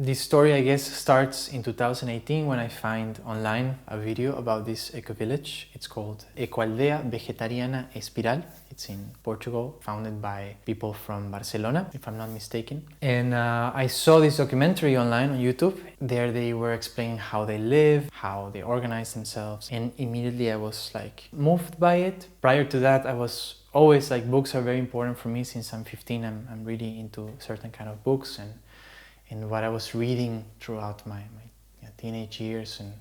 This story, I guess, starts in 2018 when I find online a video about this eco-village. It's called Ecoaldea Vegetariana Espiral. It's in Portugal, founded by people from Barcelona, if I'm not mistaken. And I saw this documentary online on YouTube. There they were explaining how they live, how they organize themselves. And immediately I was like moved by it. Prior to that, I was always like, books are very important for me. Since I'm 15, I'm really into certain kind of books, and what I was reading throughout my teenage years and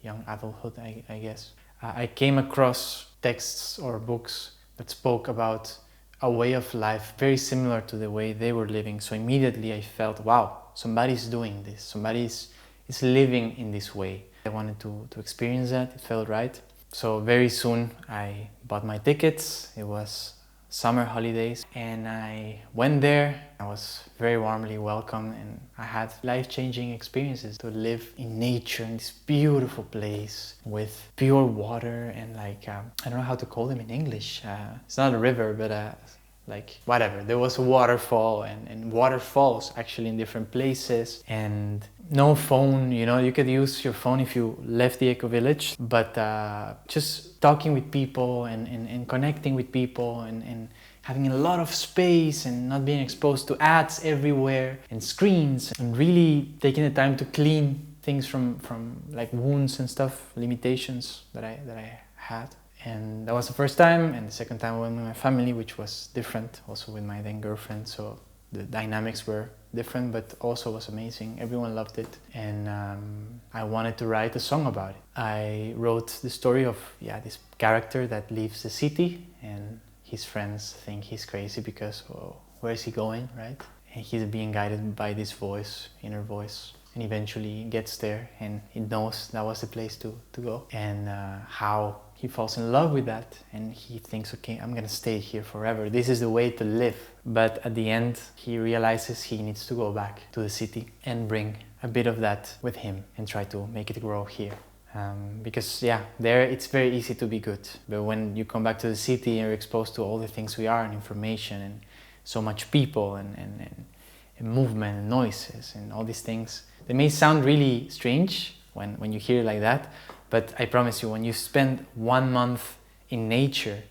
young adulthood, I guess. I came across texts or books that spoke about a way of life very similar to the way they were living. So immediately I felt, wow, somebody's doing this. Somebody is living in this way. I wanted to experience that. It felt right. So very soon I bought my tickets. It was summer holidays and I went there. I was very warmly welcomed and I had life-changing experiences to live in nature in this beautiful place with pure water and like I don't know how to call them in English. It's not a river, but like whatever. There was a waterfall and waterfalls actually in different places, and no phone. You know, you could use your phone if you left the eco-village, but just talking with people and connecting with people and having a lot of space and not being exposed to ads everywhere and screens, and really taking the time to clean things from like wounds and stuff, limitations that I had. And that was the first time, and the second time I went with my family, which was different, also with my then girlfriend. So the dynamics were different, but also was amazing. Everyone loved it, and I wanted to write a song about it. I wrote the story of this character that leaves the city, and his friends think he's crazy because, oh, where is he going, right? And he's being guided by this voice, inner voice, and eventually gets there, and he knows that was the place to go, and how he falls in love with that, and he thinks, okay, I'm gonna stay here forever. This is the way to live. But at the end, he realizes he needs to go back to the city and bring a bit of that with him and try to make it grow here. Because there it's very easy to be good. But when you come back to the city, you're exposed to all the things we are, and information, and so much people, and movement, and noises, and all these things. They may sound really strange when you hear it like that, but I promise you, when you spend 1 month in nature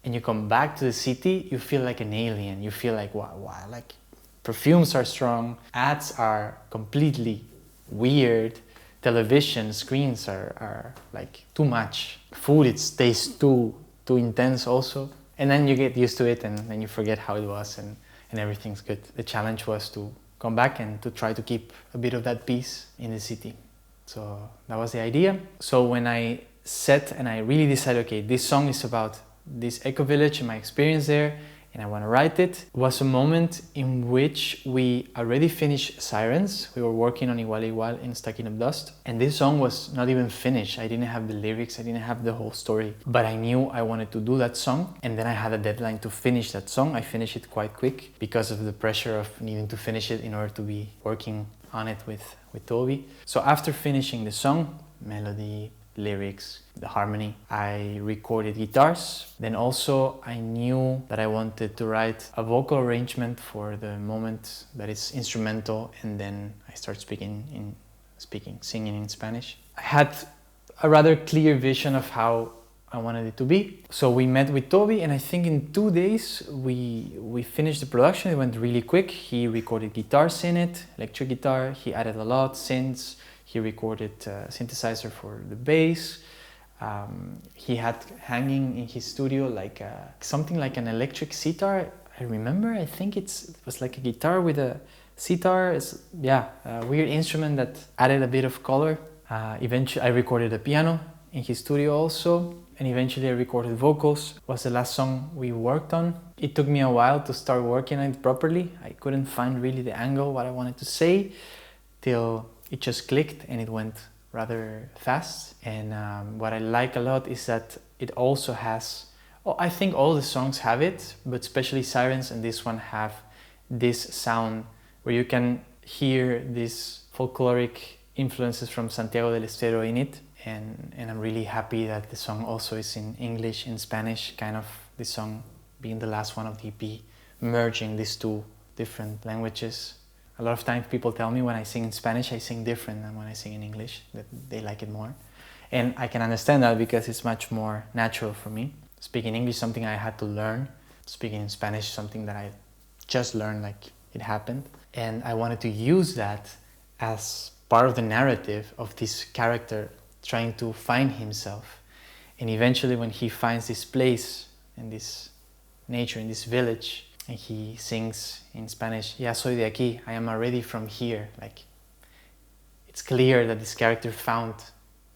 and you come back to the city, you feel like an alien. You feel like, wow, like perfumes are strong, ads are completely weird, television screens are like too much, food it tastes too intense also, and then you get used to it and then you forget how it was and everything's good. The challenge was to come back and to try to keep a bit of that peace in the city. So that was the idea. So when I set and I really decided, okay, this song is about this eco-village and my experience there, and I want to write it, was a moment in which we already finished Sirens. We were working on Igual Igual in Stacking Up Dust, and this song was not even finished. I didn't have the lyrics, I didn't have the whole story, but I knew I wanted to do that song, and then I had a deadline to finish that song. I finished it quite quick because of the pressure of needing to finish it in order to be working on it with Tobie. So after finishing the song, melody, lyrics, the harmony, I recorded guitars. Then also I knew that I wanted to write a vocal arrangement for the moment that is instrumental, and then I start singing in Spanish. I had a rather clear vision of how I wanted it to be. So we met with Tobie, and I think in 2 days we finished the production. It went really quick. He recorded guitars in it, electric guitar. He added a lot, synths. He recorded synthesizer for the bass. He had hanging in his studio like something like an electric sitar. I remember, I think it was like a guitar with a sitar. It's, a weird instrument that added a bit of color. Eventually I recorded a piano in his studio also, and eventually I recorded vocals. It was the last song we worked on. It took me a while to start working on it properly. I couldn't find really the angle, what I wanted to say, till it just clicked and it went rather fast. And what I like a lot is that it also has, I think all the songs have it, but especially Sirens and this one have this sound where you can hear these folkloric influences from Santiago del Estero in it. And I'm really happy that the song also is in English and Spanish, kind of this song being the last one of the EP, merging these two different languages A lot of times people tell me when I sing in Spanish, I sing different than when I sing in English, that they like it more. And I can understand that because it's much more natural for me. Speaking English, something I had to learn. Speaking in Spanish, something that I just learned, like it happened. And I wanted to use that as part of the narrative of this character trying to find himself. And eventually when he finds this place and this nature, in this village, and he sings in Spanish, "Ya soy de aquí, I am already from here." Like, it's clear that this character found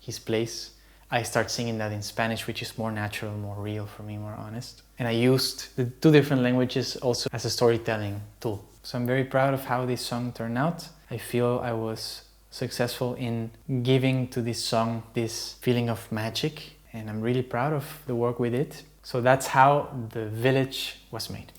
his place. I start singing that in Spanish, which is more natural, more real for me, more honest. And I used the two different languages also as a storytelling tool. So I'm very proud of how this song turned out. I feel I was successful in giving to this song this feeling of magic, and I'm really proud of the work we did. So that's how The Village was made.